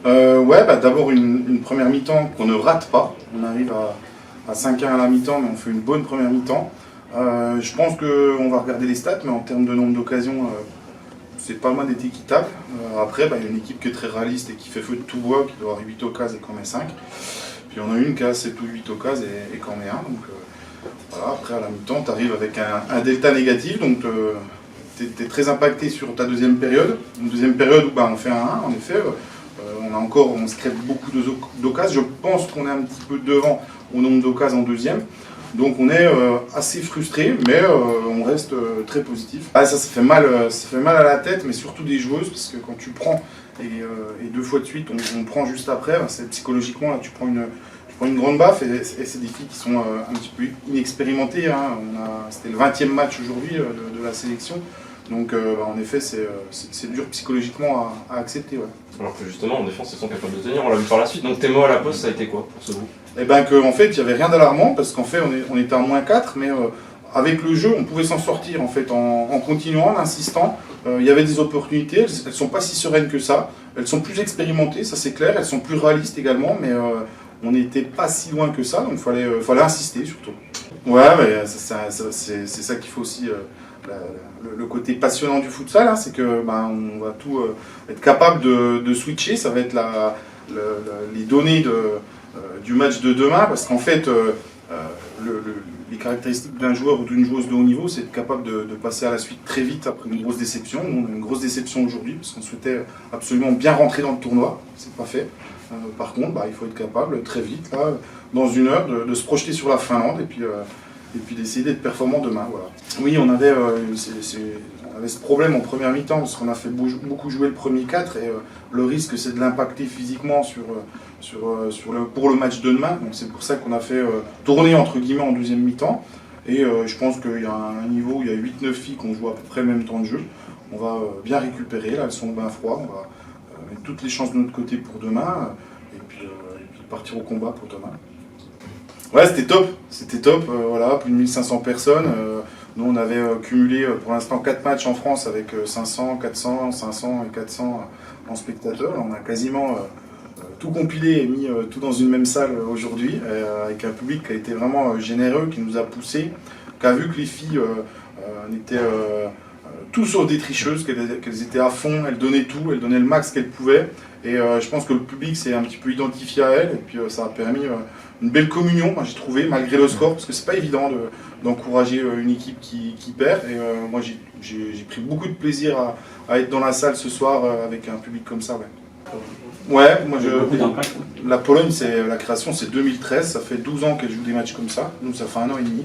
Ouais, d'abord une première mi-temps qu'on ne rate pas. On arrive à 5-1 à la mi-temps, mais on fait une bonne première mi-temps. Je pense qu'on va regarder les stats, mais en termes de nombre d'occasions, c'est pas mal d'être équitable. Après, il y a une équipe qui est très réaliste et qui fait feu de tout bois, qui doit avoir 8 occasions et qui en met 5. Puis on a une qui a 7 ou 8 occasions et qui en met 1. Donc voilà, après à la mi-temps, tu arrives avec un delta négatif, donc tu es très impacté sur ta deuxième période. Une deuxième période où on fait un 1, en effet. On se crée beaucoup d'occasions. Je pense qu'on est un petit peu devant au nombre d'occasions en deuxième. Donc on est assez frustré, mais on reste très positif. Ça fait mal à la tête, mais surtout des joueuses, parce que quand tu prends, et 2 fois de suite, on prend juste après, c'est psychologiquement, là, tu prends une grande baffe, et c'est des filles qui sont un petit peu inexpérimentées. Hein. C'était le 20e match aujourd'hui de la sélection. Donc en effet, c'est dur psychologiquement à accepter. Ouais. Alors que justement, en défense, ils sont capables de tenir, on l'a vu par la suite. Donc tes mots à la pause, ça a été quoi pour ce bout? En fait, il n'y avait rien d'alarmant, parce qu'en fait, on était à -4, mais avec le jeu, on pouvait s'en sortir en fait, en continuant, en insistant. Il y avait des opportunités, elles ne sont pas si sereines que ça. Elles sont plus expérimentées, ça c'est clair, elles sont plus réalistes également, mais on n'était pas si loin que ça, donc il fallait insister surtout. Ouais, mais c'est ça qu'il faut aussi... le côté passionnant du futsal, hein, c'est que on va tout être capable de switcher. Ça va être les données du match de demain, parce qu'en fait, les caractéristiques d'un joueur ou d'une joueuse de haut niveau, c'est être capable de passer à la suite très vite après une grosse déception. On a une grosse déception aujourd'hui, parce qu'on souhaitait absolument bien rentrer dans le tournoi. C'est pas fait. Par contre, il faut être capable très vite, là, dans une heure, de se projeter sur la Finlande et puis d'essayer d'être performant demain. Voilà. Oui, on avait ce problème en première mi-temps, parce qu'on a fait beaucoup jouer le premier 4, et le risque c'est de l'impacter physiquement pour le match de demain. Donc c'est pour ça qu'on a fait tourner entre guillemets en deuxième mi-temps. Et je pense qu'il y a un niveau, il y a 8-9 filles qu'on joue à peu près le même temps de jeu. On va bien récupérer, là elles sont bien froides, on va mettre toutes les chances de notre côté pour demain, et puis partir au combat pour demain. Ouais, c'était top, voilà, plus de 1500 personnes. Nous, on avait cumulé pour l'instant 4 matchs en France avec 500, 400, 500 et 400 en spectateurs. On a quasiment tout compilé et mis tout dans une même salle aujourd'hui, avec un public qui a été vraiment généreux, qui nous a poussé, qui a vu que les filles étaient tout sauf des tricheuses, qu'elles étaient à fond, elles donnaient tout, elles donnaient le max qu'elles pouvaient. Et je pense que le public s'est un petit peu identifié à elles, et puis ça a permis une belle communion, j'ai trouvé, malgré le score, parce que c'est pas évident d'encourager une équipe qui perd. Et moi j'ai pris beaucoup de plaisir à être dans la salle ce soir avec un public comme ça. Ouais, la Pologne, la création c'est 2013, ça fait 12 ans qu'elle joue des matchs comme ça, nous ça fait 1 an et demi.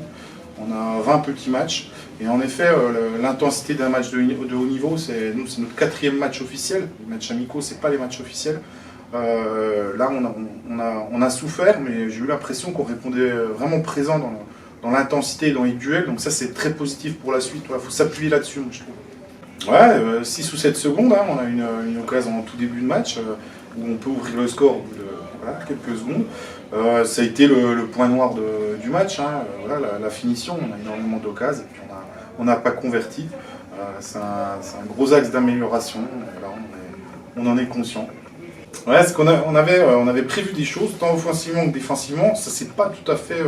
On a 20 petits matchs, et en effet, l'intensité d'un match de haut niveau, c'est notre 4e match officiel. Les matchs amicaux, c'est pas les matchs officiels. Là, on a souffert, mais j'ai eu l'impression qu'on répondait vraiment présent dans l'intensité et dans les duels. Donc ça, c'est très positif pour la suite. Il faut s'appuyer là-dessus, je trouve. Ouais, 6 ou 7 secondes, hein, on a une occasion en tout début de match, où on peut ouvrir le score au bout de quelques secondes. Ça a été le point noir du match, hein. Voilà, la finition, on a énormément d'occasions, et puis on n'a pas converti. C'est un gros axe d'amélioration, on en est conscient. Ouais, on avait prévu des choses, tant offensivement que défensivement. Ça ne s'est pas tout à fait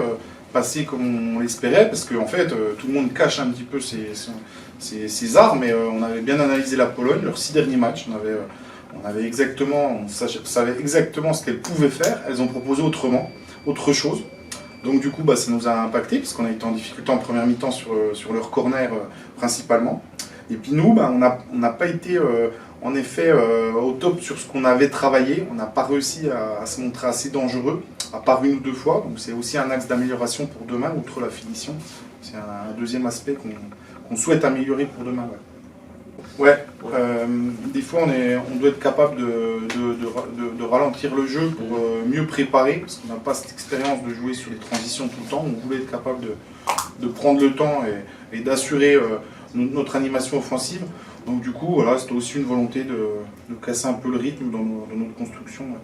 passé comme on l'espérait, parce qu'en fait, tout le monde cache un petit peu ses armes, mais on avait bien analysé la Pologne, leurs 6 derniers matchs. On savait exactement ce qu'elles pouvaient faire. Elles ont proposé autre chose. Donc du coup, ça nous a impacté, parce qu'on a été en difficulté en première mi-temps sur leur corner principalement. Et puis nous, on n'a pas été en effet au top sur ce qu'on avait travaillé. On n'a pas réussi à se montrer assez dangereux, à part 1 ou 2 fois. Donc c'est aussi un axe d'amélioration pour demain, outre la finition. C'est un deuxième aspect qu'on souhaite améliorer pour demain. Ouais, des fois on doit être capable de ralentir le jeu pour mieux préparer, parce qu'on n'a pas cette expérience de jouer sur les transitions tout le temps. On voulait être capable de prendre le temps et d'assurer notre animation offensive. Donc du coup, voilà, c'était aussi une volonté de casser un peu le rythme dans notre construction. Ouais.